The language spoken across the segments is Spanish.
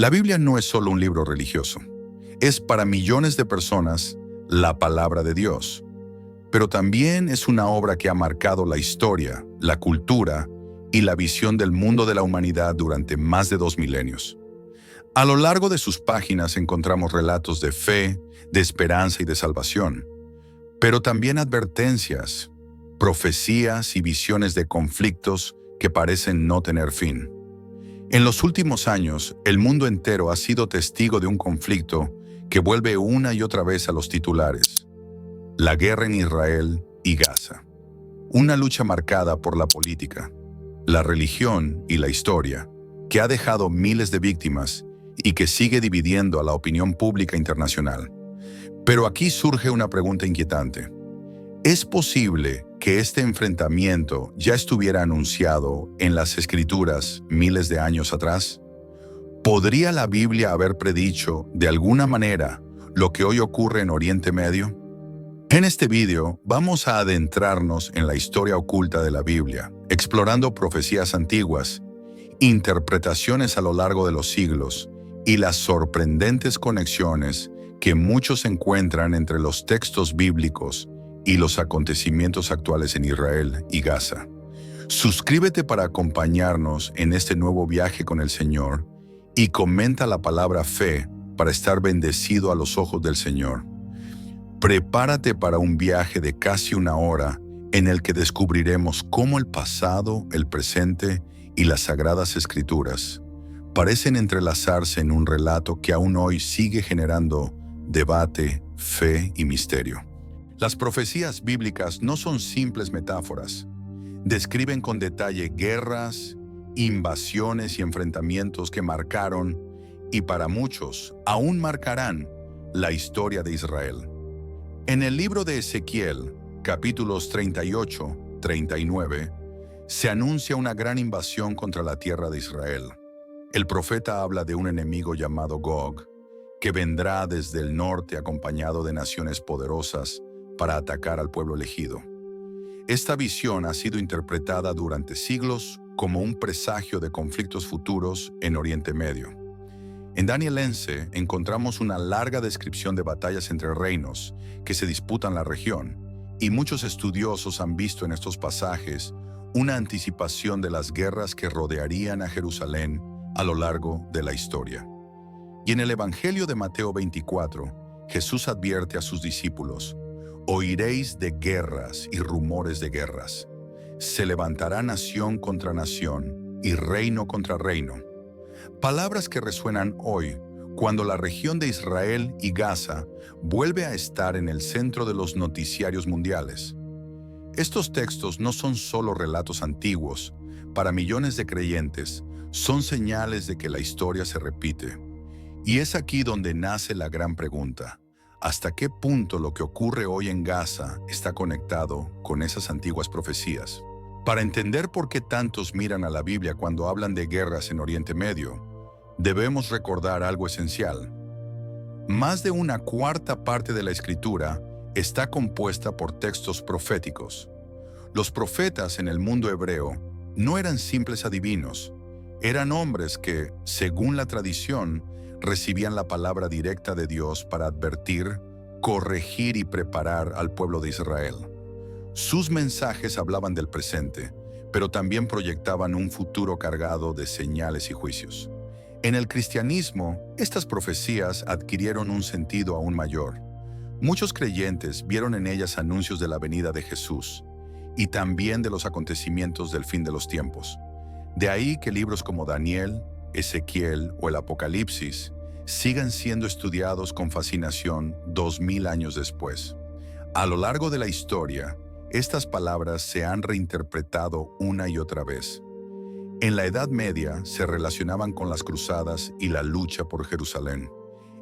La Biblia no es solo un libro religioso. Es para millones de personas la palabra de Dios. Pero también es una obra que ha marcado la historia, la cultura y la visión del mundo de la humanidad durante más de 2 milenios. A lo largo de sus páginas encontramos relatos de fe, de esperanza y de salvación, pero también advertencias, profecías y visiones de conflictos que parecen no tener fin. En los últimos años, el mundo entero ha sido testigo de un conflicto que vuelve una y otra vez a los titulares: la guerra en Israel y Gaza. Una lucha marcada por la política, la religión y la historia, que ha dejado miles de víctimas y que sigue dividiendo a la opinión pública internacional. Pero aquí surge una pregunta inquietante. ¿Es posible que este enfrentamiento ya estuviera anunciado en las Escrituras miles de años atrás? ¿Podría la Biblia haber predicho de alguna manera lo que hoy ocurre en Oriente Medio? En este video vamos a adentrarnos en la historia oculta de la Biblia, explorando profecías antiguas, interpretaciones a lo largo de los siglos y las sorprendentes conexiones que muchos encuentran entre los textos bíblicos y los acontecimientos actuales en Israel y Gaza. Suscríbete para acompañarnos en este nuevo viaje con el Señor y comenta la palabra fe para estar bendecido a los ojos del Señor. Prepárate para un viaje de casi una hora en el que descubriremos cómo el pasado, el presente y las Sagradas Escrituras parecen entrelazarse en un relato que aún hoy sigue generando debate, fe y misterio. Las profecías bíblicas no son simples metáforas. Describen con detalle guerras, invasiones y enfrentamientos que marcaron, y para muchos aún marcarán, la historia de Israel. En el libro de Ezequiel, capítulos 38, 39, se anuncia una gran invasión contra la tierra de Israel. El profeta habla de un enemigo llamado Gog, que vendrá desde el norte acompañado de naciones poderosas para atacar al pueblo elegido. Esta visión ha sido interpretada durante siglos como un presagio de conflictos futuros en Oriente Medio. En Danielense encontramos una larga descripción de batallas entre reinos que se disputan la región, y muchos estudiosos han visto en estos pasajes una anticipación de las guerras que rodearían a Jerusalén a lo largo de la historia. Y en el Evangelio de Mateo 24, Jesús advierte a sus discípulos: oiréis de guerras y rumores de guerras. Se levantará nación contra nación y reino contra reino. Palabras que resuenan hoy cuando la región de Israel y Gaza vuelve a estar en el centro de los noticiarios mundiales. Estos textos no son solo relatos antiguos. Para millones de creyentes, son señales de que la historia se repite. Y es aquí donde nace la gran pregunta: ¿hasta qué punto lo que ocurre hoy en Gaza está conectado con esas antiguas profecías? Para entender por qué tantos miran a la Biblia cuando hablan de guerras en Oriente Medio, debemos recordar algo esencial. Más de una cuarta parte de la Escritura está compuesta por textos proféticos. Los profetas en el mundo hebreo no eran simples adivinos, eran hombres que, según la tradición, recibían la palabra directa de Dios para advertir, corregir y preparar al pueblo de Israel. Sus mensajes hablaban del presente, pero también proyectaban un futuro cargado de señales y juicios. En el cristianismo, estas profecías adquirieron un sentido aún mayor. Muchos creyentes vieron en ellas anuncios de la venida de Jesús y también de los acontecimientos del fin de los tiempos. De ahí que libros como Daniel, Ezequiel o el Apocalipsis sigan siendo estudiados con fascinación 2000 años después. A lo largo de la historia, estas palabras se han reinterpretado una y otra vez. En la Edad Media se relacionaban con las cruzadas y la lucha por Jerusalén.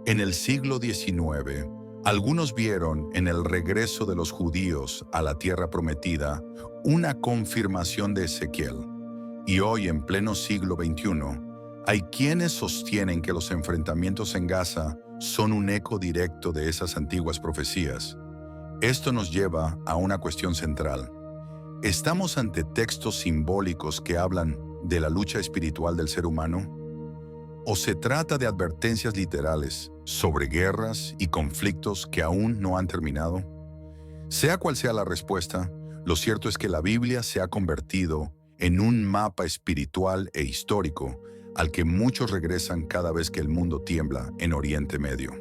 En el siglo XIX, algunos vieron en el regreso de los judíos a la tierra prometida una confirmación de Ezequiel. Y hoy, en pleno siglo XXI, hay quienes sostienen que los enfrentamientos en Gaza son un eco directo de esas antiguas profecías. Esto nos lleva a una cuestión central. ¿Estamos ante textos simbólicos que hablan de la lucha espiritual del ser humano? ¿O se trata de advertencias literales sobre guerras y conflictos que aún no han terminado? Sea cual sea la respuesta, lo cierto es que la Biblia se ha convertido en un mapa espiritual e histórico al que muchos regresan cada vez que el mundo tiembla en Oriente Medio.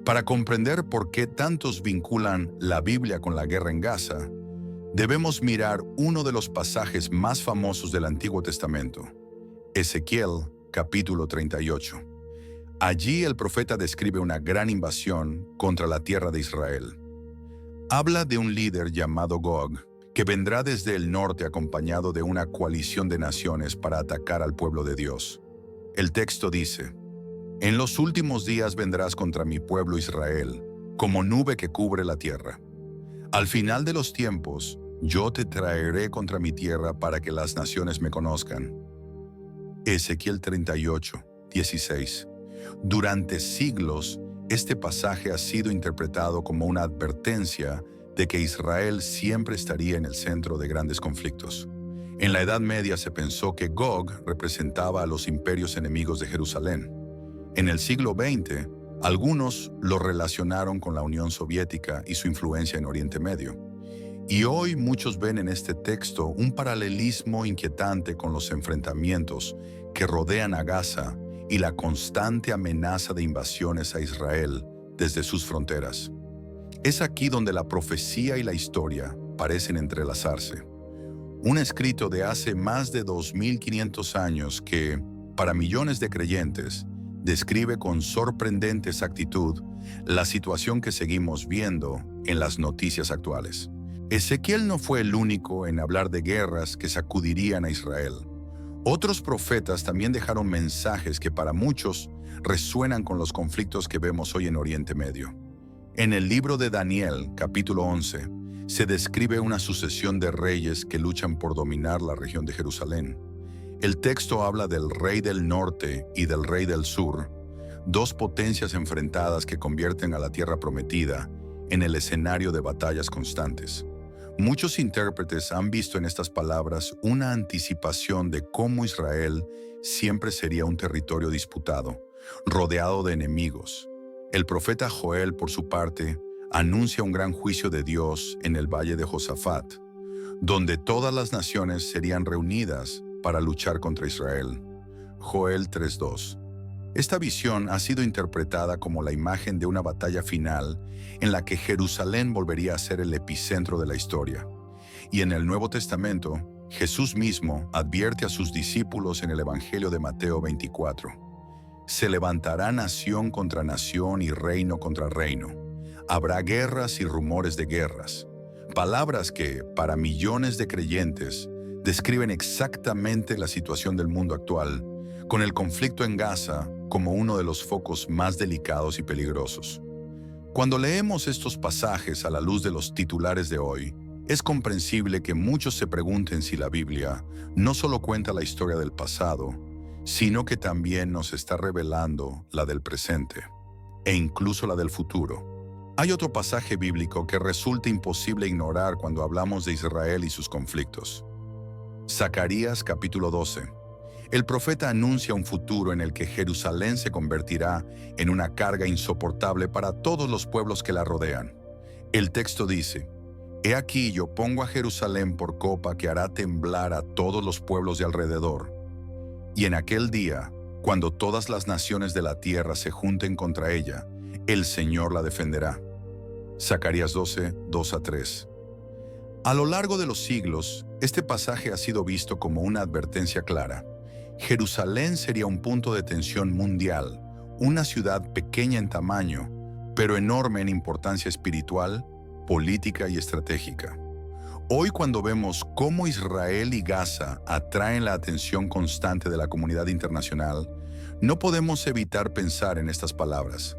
Para comprender por qué tantos vinculan la Biblia con la guerra en Gaza, debemos mirar uno de los pasajes más famosos del Antiguo Testamento, Ezequiel, capítulo 38. Allí el profeta describe una gran invasión contra la tierra de Israel. Habla de un líder llamado Gog, que vendrá desde el norte acompañado de una coalición de naciones para atacar al pueblo de Dios. El texto dice: «En los últimos días vendrás contra mi pueblo Israel, como nube que cubre la tierra. Al final de los tiempos, yo te traeré contra mi tierra para que las naciones me conozcan». Ezequiel 38, 16. Durante siglos, este pasaje ha sido interpretado como una advertencia de que Israel siempre estaría en el centro de grandes conflictos. En la Edad Media se pensó que Gog representaba a los imperios enemigos de Jerusalén. En el siglo XX, algunos lo relacionaron con la Unión Soviética y su influencia en Oriente Medio. Y hoy muchos ven en este texto un paralelismo inquietante con los enfrentamientos que rodean a Gaza y la constante amenaza de invasiones a Israel desde sus fronteras. Es aquí donde la profecía y la historia parecen entrelazarse. Un escrito de hace más de 2500 años que, para millones de creyentes, describe con sorprendente exactitud la situación que seguimos viendo en las noticias actuales. Ezequiel no fue el único en hablar de guerras que sacudirían a Israel. Otros profetas también dejaron mensajes que para muchos resuenan con los conflictos que vemos hoy en Oriente Medio. En el libro de Daniel, capítulo 11, se describe una sucesión de reyes que luchan por dominar la región de Jerusalén. El texto habla del rey del norte y del rey del sur, dos potencias enfrentadas que convierten a la tierra prometida en el escenario de batallas constantes. Muchos intérpretes han visto en estas palabras una anticipación de cómo Israel siempre sería un territorio disputado, rodeado de enemigos. El profeta Joel, por su parte, anuncia un gran juicio de Dios en el valle de Josafat, donde todas las naciones serían reunidas para luchar contra Israel. Joel 3:2. Esta visión ha sido interpretada como la imagen de una batalla final en la que Jerusalén volvería a ser el epicentro de la historia. Y en el Nuevo Testamento, Jesús mismo advierte a sus discípulos en el Evangelio de Mateo 24. Se levantará nación contra nación y reino contra reino. Habrá guerras y rumores de guerras. Palabras que, para millones de creyentes, describen exactamente la situación del mundo actual, con el conflicto en Gaza como uno de los focos más delicados y peligrosos. Cuando leemos estos pasajes a la luz de los titulares de hoy, es comprensible que muchos se pregunten si la Biblia no solo cuenta la historia del pasado, sino que también nos está revelando la del presente, e incluso la del futuro. Hay otro pasaje bíblico que resulta imposible ignorar cuando hablamos de Israel y sus conflictos. Zacarías capítulo 12. El profeta anuncia un futuro en el que Jerusalén se convertirá en una carga insoportable para todos los pueblos que la rodean. El texto dice: «He aquí yo pongo a Jerusalén por copa que hará temblar a todos los pueblos de alrededor. Y en aquel día, cuando todas las naciones de la tierra se junten contra ella, el Señor la defenderá». Zacarías 12, 2-3. A lo largo de los siglos, este pasaje ha sido visto como una advertencia clara. Jerusalén sería un punto de tensión mundial, una ciudad pequeña en tamaño, pero enorme en importancia espiritual, política y estratégica. Hoy, cuando vemos cómo Israel y Gaza atraen la atención constante de la comunidad internacional, no podemos evitar pensar en estas palabras.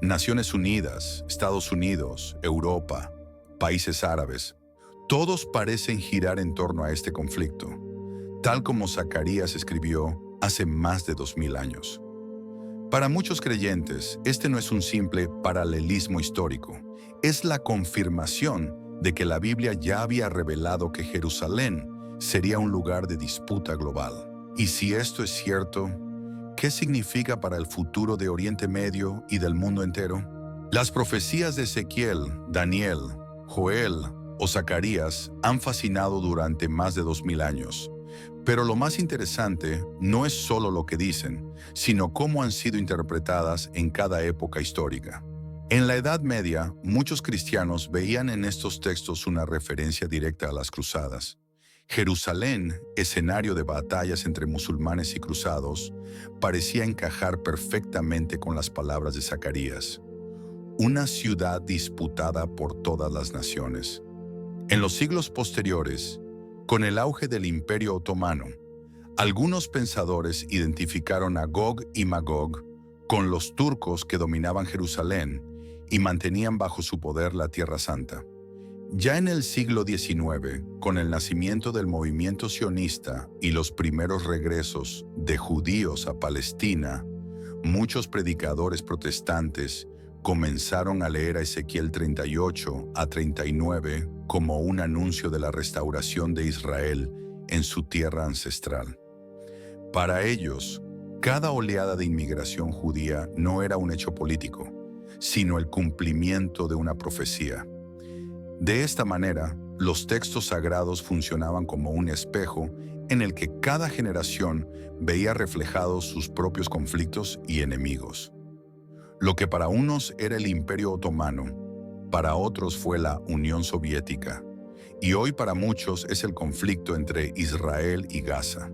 Naciones Unidas, Estados Unidos, Europa, países árabes, todos parecen girar en torno a este conflicto, tal como Zacarías escribió hace más de 2000 años. Para muchos creyentes, este no es un simple paralelismo histórico, es la confirmación de que la Biblia ya había revelado que Jerusalén sería un lugar de disputa global. Y si esto es cierto, qué significa para el futuro de Oriente Medio y del mundo entero? Las profecías de Ezequiel, Daniel, Joel o Zacarías han fascinado durante más de 2000 años. Pero lo más interesante no es solo lo que dicen, sino cómo han sido interpretadas en cada época histórica. En la Edad Media, muchos cristianos veían en estos textos una referencia directa a las cruzadas. Jerusalén, escenario de batallas entre musulmanes y cruzados, parecía encajar perfectamente con las palabras de Zacarías. Una ciudad disputada por todas las naciones. En los siglos posteriores, con el auge del Imperio Otomano, algunos pensadores identificaron a Gog y Magog con los turcos que dominaban Jerusalén y mantenían bajo su poder la Tierra Santa. Ya en el siglo XIX, con el nacimiento del movimiento sionista y los primeros regresos de judíos a Palestina, muchos predicadores protestantes comenzaron a leer a Ezequiel 38 a 39 como un anuncio de la restauración de Israel en su tierra ancestral. Para ellos, cada oleada de inmigración judía no era un hecho político, sino el cumplimiento de una profecía. De esta manera, los textos sagrados funcionaban como un espejo en el que cada generación veía reflejados sus propios conflictos y enemigos. Lo que para unos era el Imperio Otomano, para otros fue la Unión Soviética, y hoy para muchos es el conflicto entre Israel y Gaza.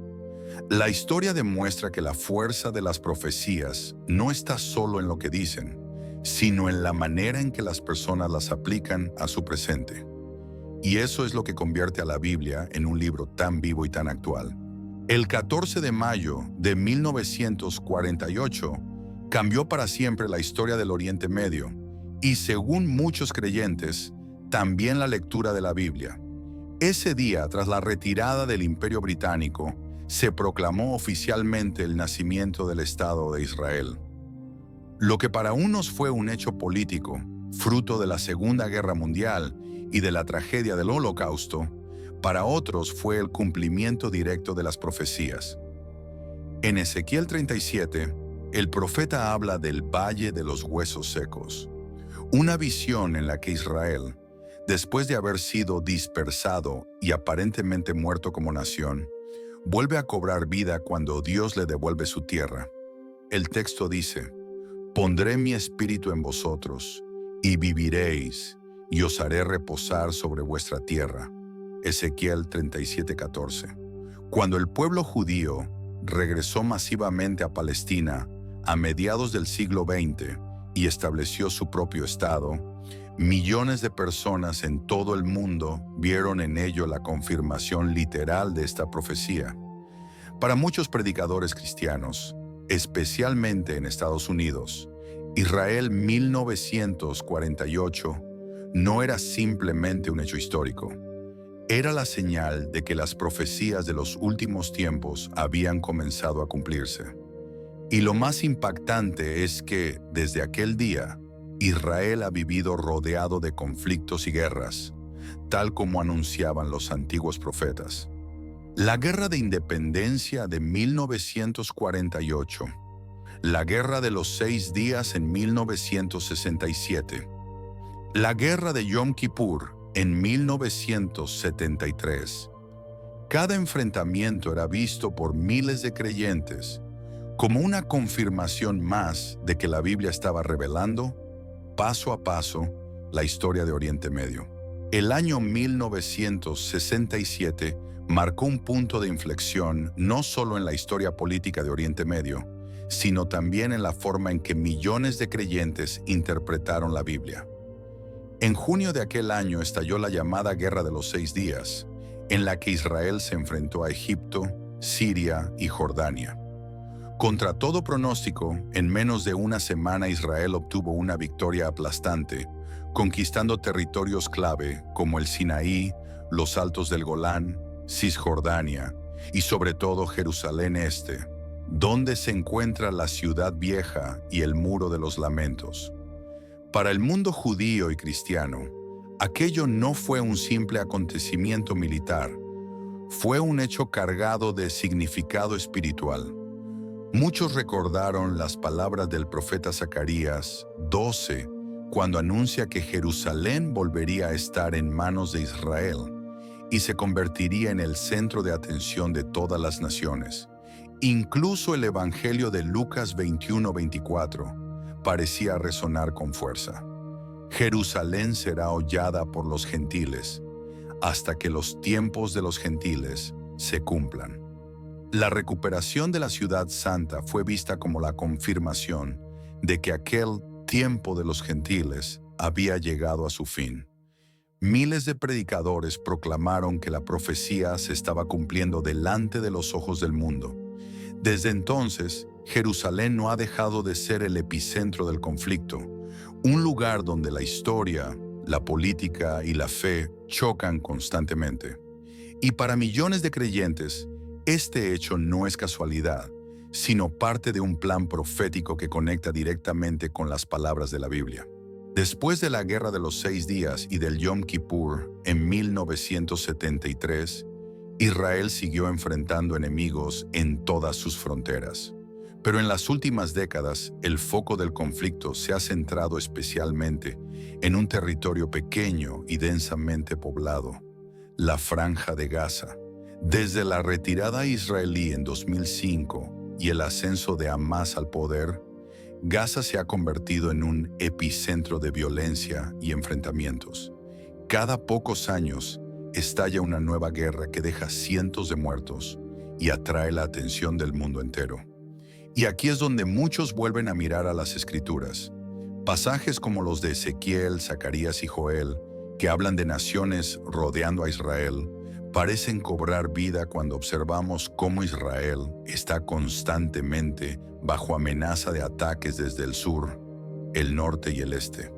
La historia demuestra que la fuerza de las profecías no está solo en lo que dicen, sino en la manera en que las personas las aplican a su presente. Y eso es lo que convierte a la Biblia en un libro tan vivo y tan actual. El 14 de mayo de 1948 cambió para siempre la historia del Oriente Medio y, según muchos creyentes, también la lectura de la Biblia. Ese día, tras la retirada del Imperio Británico, se proclamó oficialmente el nacimiento del Estado de Israel. Lo que para unos fue un hecho político, fruto de la Segunda Guerra Mundial y de la tragedia del Holocausto, para otros fue el cumplimiento directo de las profecías. En Ezequiel 37, el profeta habla del Valle de los Huesos Secos, una visión en la que Israel, después de haber sido dispersado y aparentemente muerto como nación, vuelve a cobrar vida cuando Dios le devuelve su tierra. El texto dice: «Pondré mi espíritu en vosotros, y viviréis, y os haré reposar sobre vuestra tierra». Ezequiel 37:14. Cuando el pueblo judío regresó masivamente a Palestina a mediados del siglo XX y estableció su propio estado, millones de personas en todo el mundo vieron en ello la confirmación literal de esta profecía. Para muchos predicadores cristianos, especialmente en Estados Unidos, Israel 1948 no era simplemente un hecho histórico. Era la señal de que las profecías de los últimos tiempos habían comenzado a cumplirse. Y lo más impactante es que, desde aquel día, Israel ha vivido rodeado de conflictos y guerras, tal como anunciaban los antiguos profetas. La Guerra de Independencia de 1948, la Guerra de los 6 días en 1967, la Guerra de Yom Kippur en 1973. Cada enfrentamiento era visto por miles de creyentes como una confirmación más de que la Biblia estaba revelando, paso a paso, la historia de Oriente Medio. El año 1967 marcó un punto de inflexión no solo en la historia política de Oriente Medio, sino también en la forma en que millones de creyentes interpretaron la Biblia. En junio de aquel año estalló la llamada Guerra de los 6 días, en la que Israel se enfrentó a Egipto, Siria y Jordania. Contra todo pronóstico, en menos de una semana Israel obtuvo una victoria aplastante, conquistando territorios clave como el Sinaí, los Altos del Golán, Cisjordania y sobre todo Jerusalén Este, donde se encuentra la Ciudad Vieja y el Muro de los Lamentos. Para el mundo judío y cristiano, aquello no fue un simple acontecimiento militar, fue un hecho cargado de significado espiritual. Muchos recordaron las palabras del profeta Zacarías 12, cuando anuncia que Jerusalén volvería a estar en manos de Israel y se convertiría en el centro de atención de todas las naciones. Incluso el Evangelio de Lucas 21-24 parecía resonar con fuerza. Jerusalén será hollada por los gentiles, hasta que los tiempos de los gentiles se cumplan. La recuperación de la ciudad santa fue vista como la confirmación de que aquel tiempo de los gentiles había llegado a su fin. Miles de predicadores proclamaron que la profecía se estaba cumpliendo delante de los ojos del mundo. Desde entonces, Jerusalén no ha dejado de ser el epicentro del conflicto, un lugar donde la historia, la política y la fe chocan constantemente. Y para millones de creyentes, este hecho no es casualidad, sino parte de un plan profético que conecta directamente con las palabras de la Biblia. Después de la Guerra de los 6 días y del Yom Kippur en 1973, Israel siguió enfrentando enemigos en todas sus fronteras. Pero en las últimas décadas, el foco del conflicto se ha centrado especialmente en un territorio pequeño y densamente poblado, la Franja de Gaza. Desde la retirada israelí en 2005 y el ascenso de Hamás al poder, Gaza se ha convertido en un epicentro de violencia y enfrentamientos. Cada pocos años estalla una nueva guerra que deja cientos de muertos y atrae la atención del mundo entero. Y aquí es donde muchos vuelven a mirar a las Escrituras. Pasajes como los de Ezequiel, Zacarías y Joel, que hablan de naciones rodeando a Israel, parecen cobrar vida cuando observamos cómo Israel está constantemente bajo amenaza de ataques desde el sur, el norte y el este.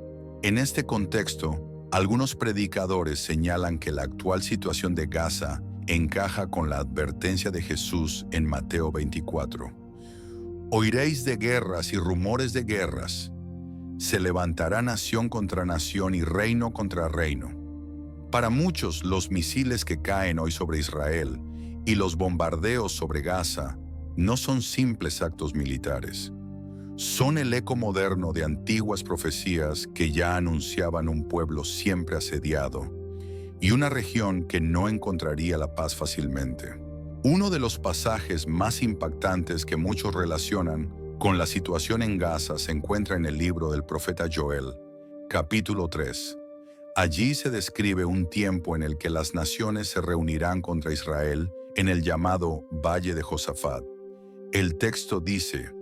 En este contexto, algunos predicadores señalan que la actual situación de Gaza encaja con la advertencia de Jesús en Mateo 24. Oiréis de guerras y rumores de guerras. Se levantará nación contra nación y reino contra reino. Para muchos, los misiles que caen hoy sobre Israel y los bombardeos sobre Gaza no son simples actos militares. Son el eco moderno de antiguas profecías que ya anunciaban un pueblo siempre asediado y una región que no encontraría la paz fácilmente. Uno de los pasajes más impactantes que muchos relacionan con la situación en Gaza se encuentra en el libro del profeta Joel, capítulo 3. Allí se describe un tiempo en el que las naciones se reunirán contra Israel en el llamado Valle de Josafat. El texto dice: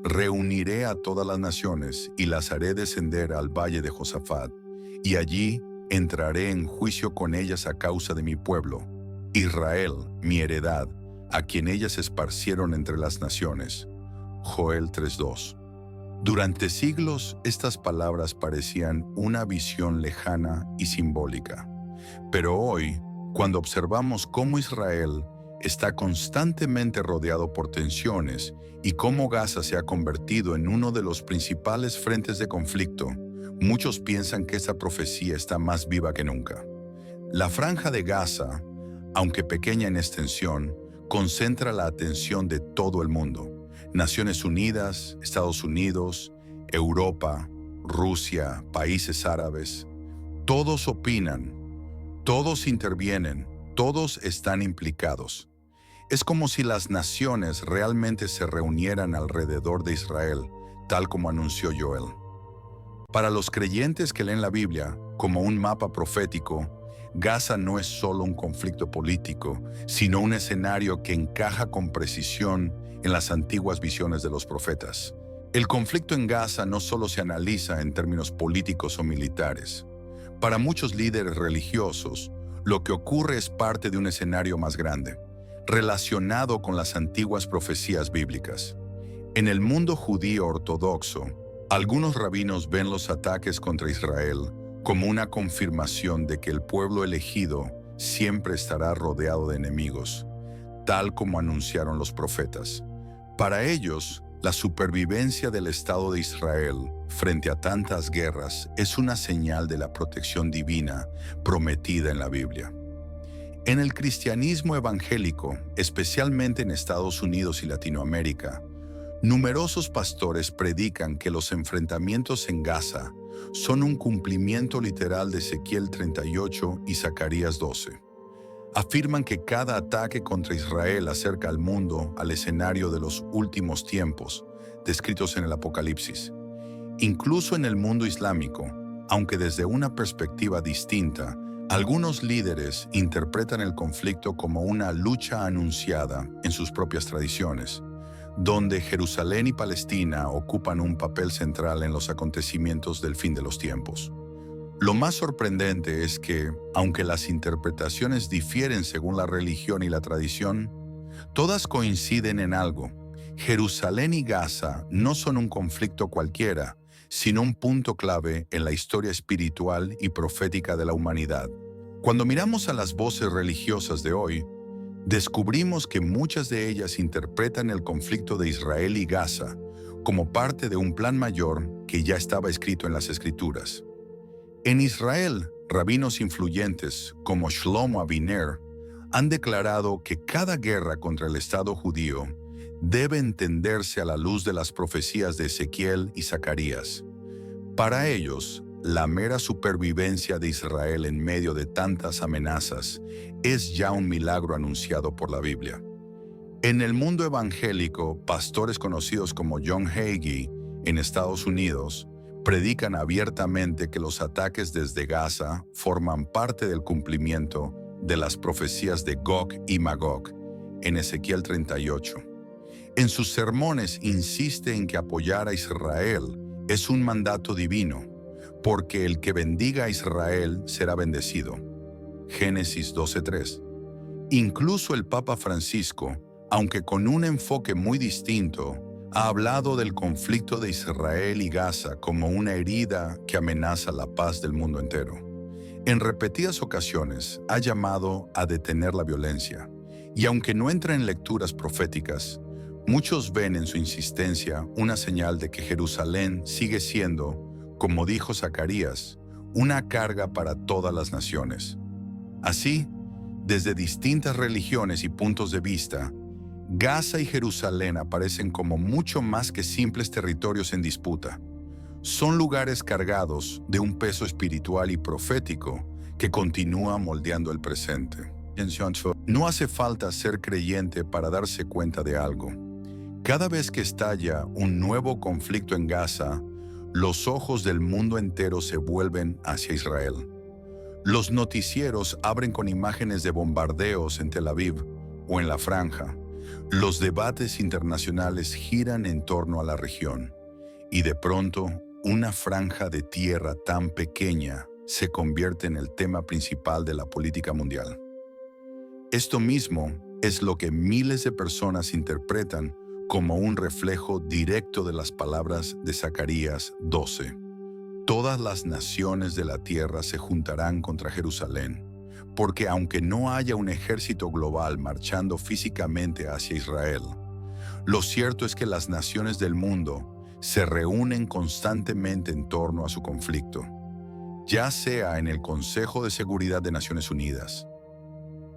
reuniré a todas las naciones y las haré descender al Valle de Josafat, y allí entraré en juicio con ellas a causa de mi pueblo, Israel, mi heredad, a quien ellas esparcieron entre las naciones. Joel 3:2. Durante siglos, estas palabras parecían una visión lejana y simbólica. Pero hoy, cuando observamos cómo Israel está constantemente rodeado por tensiones y cómo Gaza se ha convertido en uno de los principales frentes de conflicto, muchos piensan que esa profecía está más viva que nunca. La Franja de Gaza, aunque pequeña en extensión, concentra la atención de todo el mundo. Naciones Unidas, Estados Unidos, Europa, Rusia, países árabes, todos opinan, todos intervienen, todos están implicados. Es como si las naciones realmente se reunieran alrededor de Israel, tal como anunció Joel. Para los creyentes que leen la Biblia como un mapa profético, Gaza no es solo un conflicto político, sino un escenario que encaja con precisión en las antiguas visiones de los profetas. El conflicto en Gaza no solo se analiza en términos políticos o militares. Para muchos líderes religiosos, lo que ocurre es parte de un escenario más grande, relacionado con las antiguas profecías bíblicas. En el mundo judío ortodoxo, algunos rabinos ven los ataques contra Israel como una confirmación de que el pueblo elegido siempre estará rodeado de enemigos, tal como anunciaron los profetas. Para ellos, la supervivencia del Estado de Israel frente a tantas guerras es una señal de la protección divina prometida en la Biblia. En el cristianismo evangélico, especialmente en Estados Unidos y Latinoamérica, Numerosos pastores predican que los enfrentamientos en Gaza son un cumplimiento literal de Ezequiel 38 y Zacarías 12. Afirman que cada ataque contra Israel acerca al mundo al escenario de los últimos tiempos, descritos en el Apocalipsis. Incluso en el mundo islámico, aunque desde una perspectiva distinta, algunos líderes interpretan el conflicto como una lucha anunciada en sus propias tradiciones, donde Jerusalén y Palestina ocupan un papel central en los acontecimientos del fin de los tiempos. Lo más sorprendente es que, aunque las interpretaciones difieren según la religión y la tradición, todas coinciden en algo. Jerusalén y Gaza no son un conflicto cualquiera, sino un punto clave en la historia espiritual y profética de la humanidad. Cuando miramos a las voces religiosas de hoy, descubrimos que muchas de ellas interpretan el conflicto de Israel y Gaza como parte de un plan mayor que ya estaba escrito en las Escrituras. En Israel, rabinos influyentes como Shlomo Aviner han declarado que cada guerra contra el Estado judío debe entenderse a la luz de las profecías de Ezequiel y Zacarías. Para ellos, la mera supervivencia de Israel en medio de tantas amenazas es ya un milagro anunciado por la Biblia. En el mundo evangélico, pastores conocidos como John Hagee en Estados Unidos predican abiertamente que los ataques desde Gaza forman parte del cumplimiento de las profecías de Gog y Magog en Ezequiel 38. En sus sermones insiste en que apoyar a Israel es un mandato divino, porque el que bendiga a Israel será bendecido. Génesis 12:3. Incluso el Papa Francisco, aunque con un enfoque muy distinto, ha hablado del conflicto de Israel y Gaza como una herida que amenaza la paz del mundo entero. En repetidas ocasiones ha llamado a detener la violencia, y aunque no entra en lecturas proféticas, muchos ven en su insistencia una señal de que Jerusalén sigue siendo, como dijo Zacarías, una carga para todas las naciones. Así, desde distintas religiones y puntos de vista, Gaza y Jerusalén aparecen como mucho más que simples territorios en disputa. Son lugares cargados de un peso espiritual y profético que continúa moldeando el presente. No hace falta ser creyente para darse cuenta de algo. Cada vez que estalla un nuevo conflicto en Gaza, los ojos del mundo entero se vuelven hacia Israel. Los noticieros abren con imágenes de bombardeos en Tel Aviv o en la Franja. Los debates internacionales giran en torno a la región, y de pronto, una franja de tierra tan pequeña se convierte en el tema principal de la política mundial. Esto mismo es lo que miles de personas interpretan como un reflejo directo de las palabras de Zacarías 12. Todas las naciones de la tierra se juntarán contra Jerusalén, porque aunque no haya un ejército global marchando físicamente hacia Israel, lo cierto es que las naciones del mundo se reúnen constantemente en torno a su conflicto, ya sea en el Consejo de Seguridad de Naciones Unidas,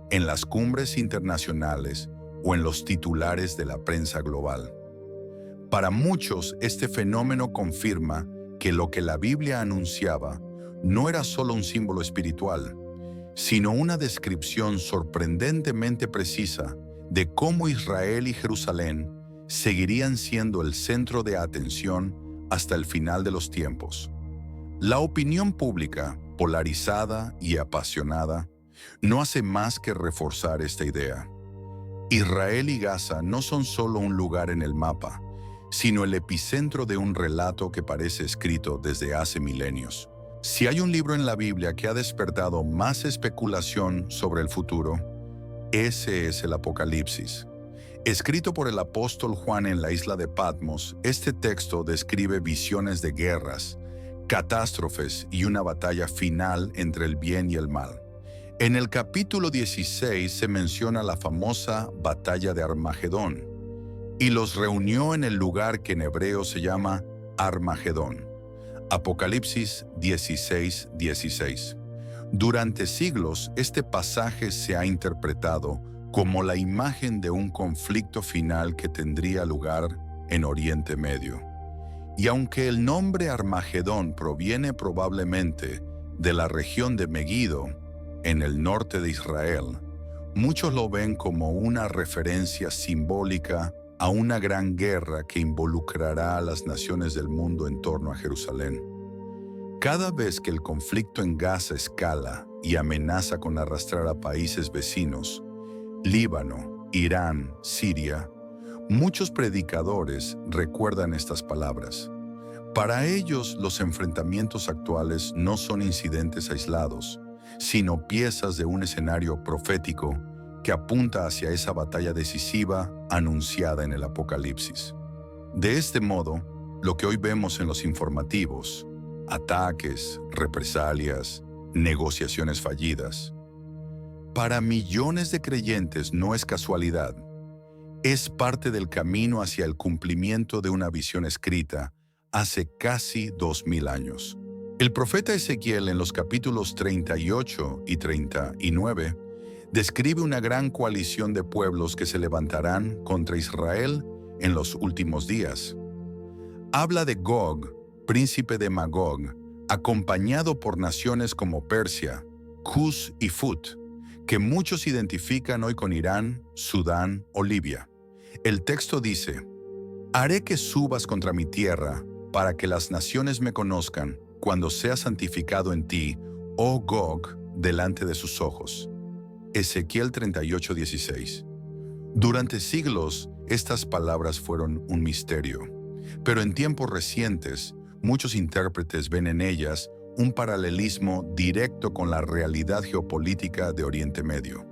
en las cumbres internacionales o en los titulares de la prensa global. Para muchos, este fenómeno confirma que lo que la Biblia anunciaba no era solo un símbolo espiritual, sino una descripción sorprendentemente precisa de cómo Israel y Jerusalén seguirían siendo el centro de atención hasta el final de los tiempos. La opinión pública, polarizada y apasionada, no hace más que reforzar esta idea. Israel y Gaza no son solo un lugar en el mapa, sino el epicentro de un relato que parece escrito desde hace milenios. Si hay un libro en la Biblia que ha despertado más especulación sobre el futuro, ese es el Apocalipsis. Escrito por el apóstol Juan en la isla de Patmos, este texto describe visiones de guerras, catástrofes y una batalla final entre el bien y el mal. En el capítulo 16 se menciona la famosa batalla de Armagedón, y los reunió en el lugar que en hebreo se llama Armagedón. Apocalipsis 16:16. Durante siglos, este pasaje se ha interpretado como la imagen de un conflicto final que tendría lugar en Oriente Medio. Y aunque el nombre Armagedón proviene probablemente de la región de Megiddo, en el norte de Israel, muchos lo ven como una referencia simbólica a una gran guerra que involucrará a las naciones del mundo en torno a Jerusalén. Cada vez que el conflicto en Gaza escala y amenaza con arrastrar a países vecinos, Líbano, Irán, Siria, muchos predicadores recuerdan estas palabras. Para ellos, los enfrentamientos actuales no son incidentes aislados, sino piezas de un escenario profético que apunta hacia esa batalla decisiva anunciada en el Apocalipsis. De este modo, lo que hoy vemos en los informativos, ataques, represalias, negociaciones fallidas, para millones de creyentes no es casualidad, es parte del camino hacia el cumplimiento de una visión escrita hace casi 2000 años. El profeta Ezequiel en los capítulos 38 y 39 describe una gran coalición de pueblos que se levantarán contra Israel en los últimos días. Habla de Gog, príncipe de Magog, acompañado por naciones como Persia, Cus y Fut, que muchos identifican hoy con Irán, Sudán o Libia. El texto dice: «Haré que subas contra mi tierra, para que las naciones me conozcan, cuando sea santificado en ti, oh Gog, delante de sus ojos». Ezequiel 38:16. Durante siglos, estas palabras fueron un misterio, pero en tiempos recientes, muchos intérpretes ven en ellas un paralelismo directo con la realidad geopolítica de Oriente Medio.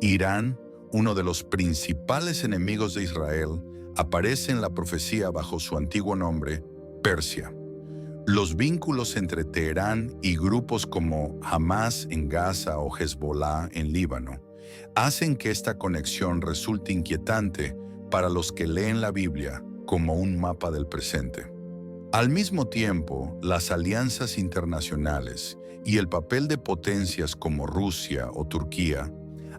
Irán, uno de los principales enemigos de Israel, aparece en la profecía bajo su antiguo nombre, Persia. Los vínculos entre Teherán y grupos como Hamas en Gaza o Hezbollah en Líbano hacen que esta conexión resulte inquietante para los que leen la Biblia como un mapa del presente. Al mismo tiempo, las alianzas internacionales y el papel de potencias como Rusia o Turquía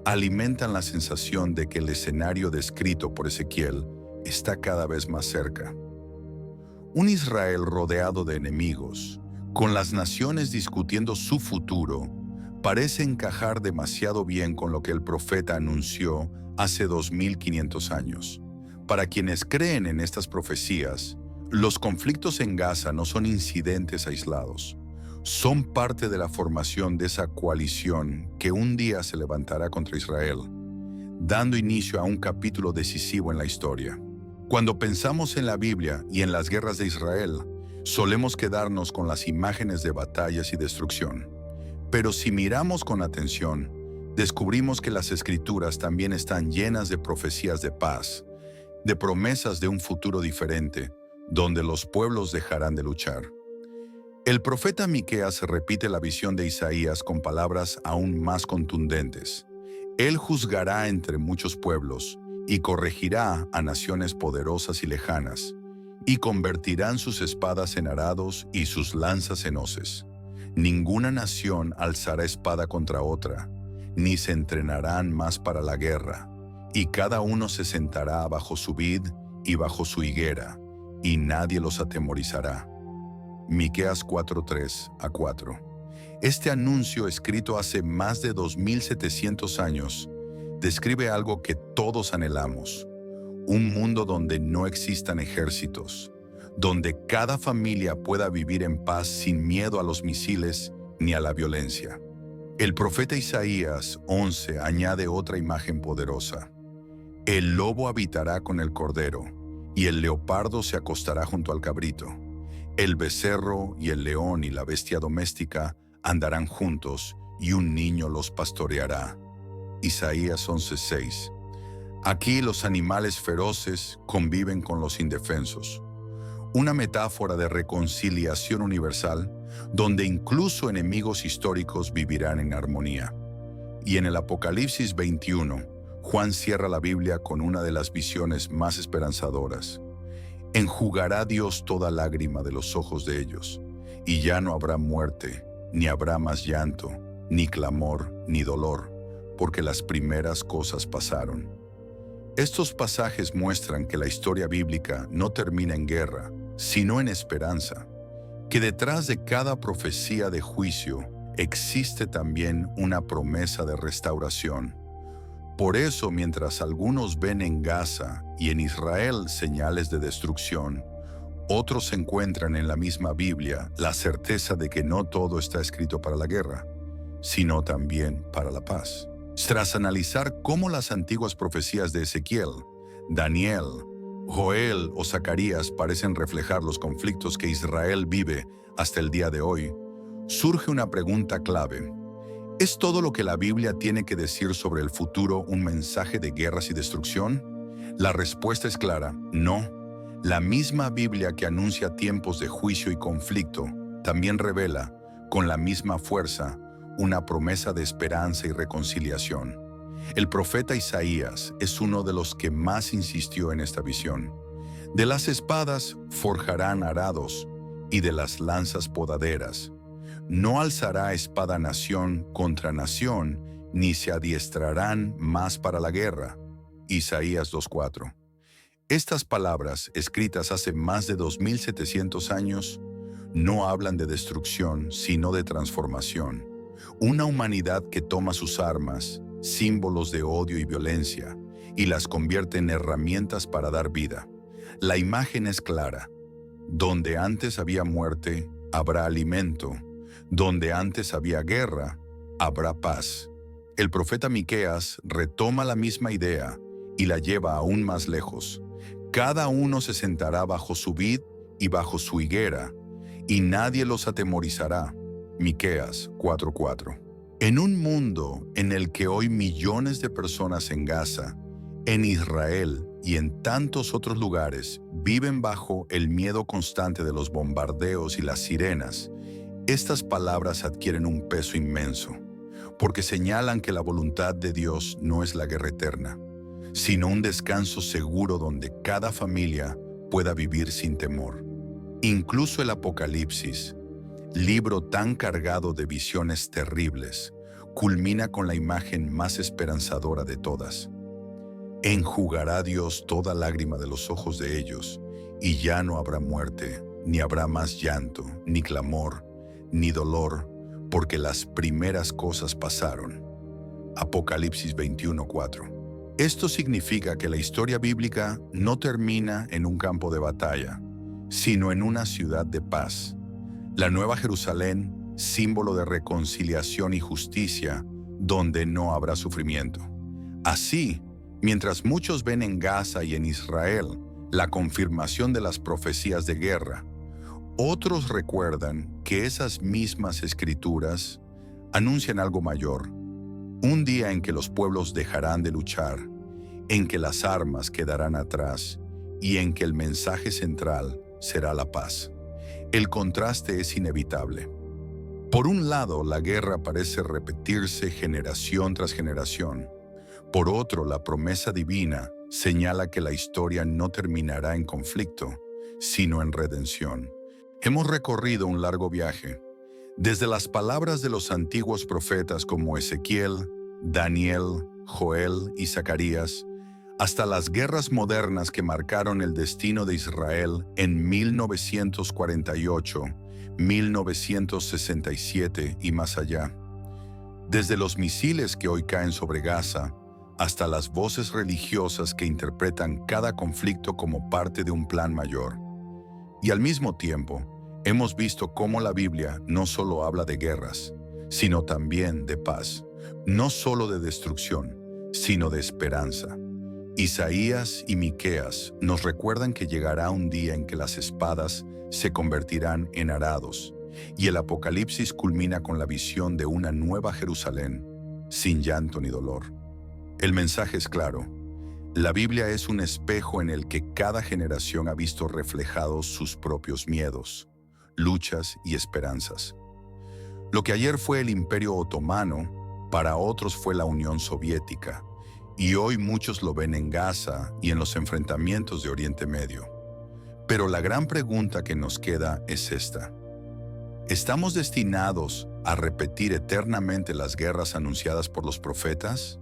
alimentan la sensación de que el escenario descrito por Ezequiel está cada vez más cerca. Un Israel rodeado de enemigos, con las naciones discutiendo su futuro, parece encajar demasiado bien con lo que el profeta anunció hace 2500 años. Para quienes creen en estas profecías, los conflictos en Gaza no son incidentes aislados. Son parte de la formación de esa coalición que un día se levantará contra Israel, dando inicio a un capítulo decisivo en la historia. Cuando pensamos en la Biblia y en las guerras de Israel, solemos quedarnos con las imágenes de batallas y destrucción. Pero si miramos con atención, descubrimos que las Escrituras también están llenas de profecías de paz, de promesas de un futuro diferente, donde los pueblos dejarán de luchar. El profeta Miqueas repite la visión de Isaías con palabras aún más contundentes. Él juzgará entre muchos pueblos y corregirá a naciones poderosas y lejanas, y convertirán sus espadas en arados y sus lanzas en hoces. Ninguna nación alzará espada contra otra, ni se entrenarán más para la guerra, y cada uno se sentará bajo su vid y bajo su higuera, y nadie los atemorizará. Miqueas 4:3-4. Este anuncio, escrito hace más de 2700 años, describe algo que todos anhelamos: un mundo donde no existan ejércitos, donde cada familia pueda vivir en paz sin miedo a los misiles ni a la violencia. El profeta Isaías 11 añade otra imagen poderosa. El lobo habitará con el cordero, y el leopardo se acostará junto al cabrito. El becerro y el león y la bestia doméstica andarán juntos, y un niño los pastoreará. Isaías 11:6. Aquí los animales feroces conviven con los indefensos. Una metáfora de reconciliación universal, donde incluso enemigos históricos vivirán en armonía. Y en el Apocalipsis 21, Juan cierra la Biblia con una de las visiones más esperanzadoras. Enjugará Dios toda lágrima de los ojos de ellos, y ya no habrá muerte, ni habrá más llanto, ni clamor, ni dolor, porque las primeras cosas pasaron. Estos pasajes muestran que la historia bíblica no termina en guerra, sino en esperanza, que detrás de cada profecía de juicio existe también una promesa de restauración. Por eso, mientras algunos ven en Gaza y en Israel señales de destrucción, otros encuentran en la misma Biblia la certeza de que no todo está escrito para la guerra, sino también para la paz. Tras analizar cómo las antiguas profecías de Ezequiel, Daniel, Joel o Zacarías parecen reflejar los conflictos que Israel vive hasta el día de hoy, surge una pregunta clave. ¿Es todo lo que la Biblia tiene que decir sobre el futuro un mensaje de guerras y destrucción? La respuesta es clara, no. La misma Biblia que anuncia tiempos de juicio y conflicto también revela, con la misma fuerza, una promesa de esperanza y reconciliación. El profeta Isaías es uno de los que más insistió en esta visión. De las espadas forjarán arados y de las lanzas podaderas. No alzará espada nación contra nación, ni se adiestrarán más para la guerra. Isaías 2:4. Estas palabras, escritas hace más de 2700 años, no hablan de destrucción, sino de transformación. Una humanidad que toma sus armas, símbolos de odio y violencia, y las convierte en herramientas para dar vida. La imagen es clara. Donde antes había muerte, habrá alimento. Donde antes había guerra, habrá paz. El profeta Miqueas retoma la misma idea y la lleva aún más lejos. Cada uno se sentará bajo su vid y bajo su higuera, y nadie los atemorizará. Miqueas 4:4. En un mundo en el que hoy millones de personas en Gaza, en Israel y en tantos otros lugares viven bajo el miedo constante de los bombardeos y las sirenas, estas palabras adquieren un peso inmenso, porque señalan que la voluntad de Dios no es la guerra eterna, sino un descanso seguro donde cada familia pueda vivir sin temor. Incluso el Apocalipsis, libro tan cargado de visiones terribles, culmina con la imagen más esperanzadora de todas. Enjugará Dios toda lágrima de los ojos de ellos, y ya no habrá muerte, ni habrá más llanto, ni clamor, ni dolor, porque las primeras cosas pasaron. Apocalipsis 21:4. Esto significa que la historia bíblica no termina en un campo de batalla, sino en una ciudad de paz. La Nueva Jerusalén, símbolo de reconciliación y justicia, donde no habrá sufrimiento. Así, mientras muchos ven en Gaza y en Israel la confirmación de las profecías de guerra, otros recuerdan que esas mismas escrituras anuncian algo mayor. Un día en que los pueblos dejarán de luchar, en que las armas quedarán atrás y en que el mensaje central será la paz. El contraste es inevitable. Por un lado, la guerra parece repetirse generación tras generación. Por otro, la promesa divina señala que la historia no terminará en conflicto, sino en redención. Hemos recorrido un largo viaje, desde las palabras de los antiguos profetas como Ezequiel, Daniel, Joel y Zacarías, hasta las guerras modernas que marcaron el destino de Israel en 1948, 1967 y más allá. Desde los misiles que hoy caen sobre Gaza, hasta las voces religiosas que interpretan cada conflicto como parte de un plan mayor. Y al mismo tiempo, hemos visto cómo la Biblia no solo habla de guerras, sino también de paz, no solo de destrucción, sino de esperanza. Isaías y Miqueas nos recuerdan que llegará un día en que las espadas se convertirán en arados, y el Apocalipsis culmina con la visión de una nueva Jerusalén, sin llanto ni dolor. El mensaje es claro. La Biblia es un espejo en el que cada generación ha visto reflejados sus propios miedos, luchas y esperanzas. Lo que ayer fue el Imperio Otomano, para otros fue la Unión Soviética, y hoy muchos lo ven en Gaza y en los enfrentamientos de Oriente Medio. Pero la gran pregunta que nos queda es esta. ¿Estamos destinados a repetir eternamente las guerras anunciadas por los profetas?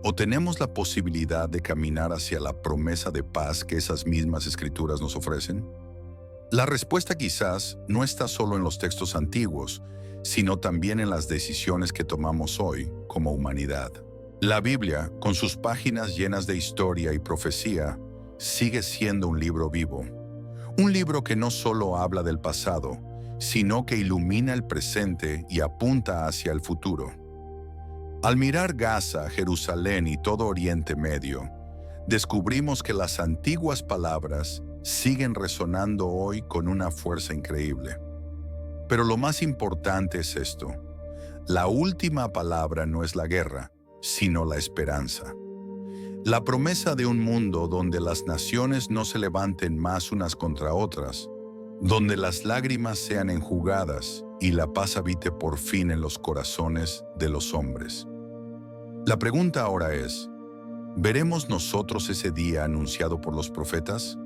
¿O tenemos la posibilidad de caminar hacia la promesa de paz que esas mismas escrituras nos ofrecen? La respuesta quizás no está solo en los textos antiguos, sino también en las decisiones que tomamos hoy como humanidad. La Biblia, con sus páginas llenas de historia y profecía, sigue siendo un libro vivo. Un libro que no solo habla del pasado, sino que ilumina el presente y apunta hacia el futuro. Al mirar Gaza, Jerusalén y todo Oriente Medio, descubrimos que las antiguas palabras siguen resonando hoy con una fuerza increíble. Pero lo más importante es esto: la última palabra no es la guerra, sino la esperanza. La promesa de un mundo donde las naciones no se levanten más unas contra otras, donde las lágrimas sean enjugadas y la paz habite por fin en los corazones de los hombres. La pregunta ahora es: ¿veremos nosotros ese día anunciado por los profetas?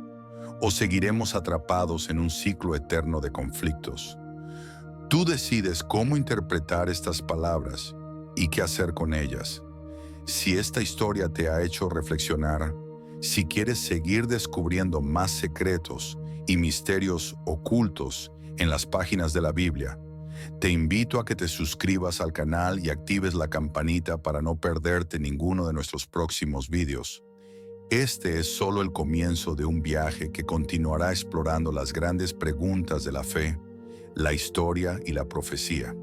¿O seguiremos atrapados en un ciclo eterno de conflictos? Tú decides cómo interpretar estas palabras y qué hacer con ellas. Si esta historia te ha hecho reflexionar, si quieres seguir descubriendo más secretos y misterios ocultos en las páginas de la Biblia, te invito a que te suscribas al canal y actives la campanita para no perderte ninguno de nuestros próximos vídeos. Este es solo el comienzo de un viaje que continuará explorando las grandes preguntas de la fe, la historia y la profecía.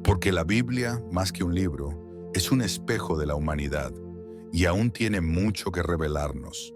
Porque la Biblia, más que un libro, es un espejo de la humanidad y aún tiene mucho que revelarnos.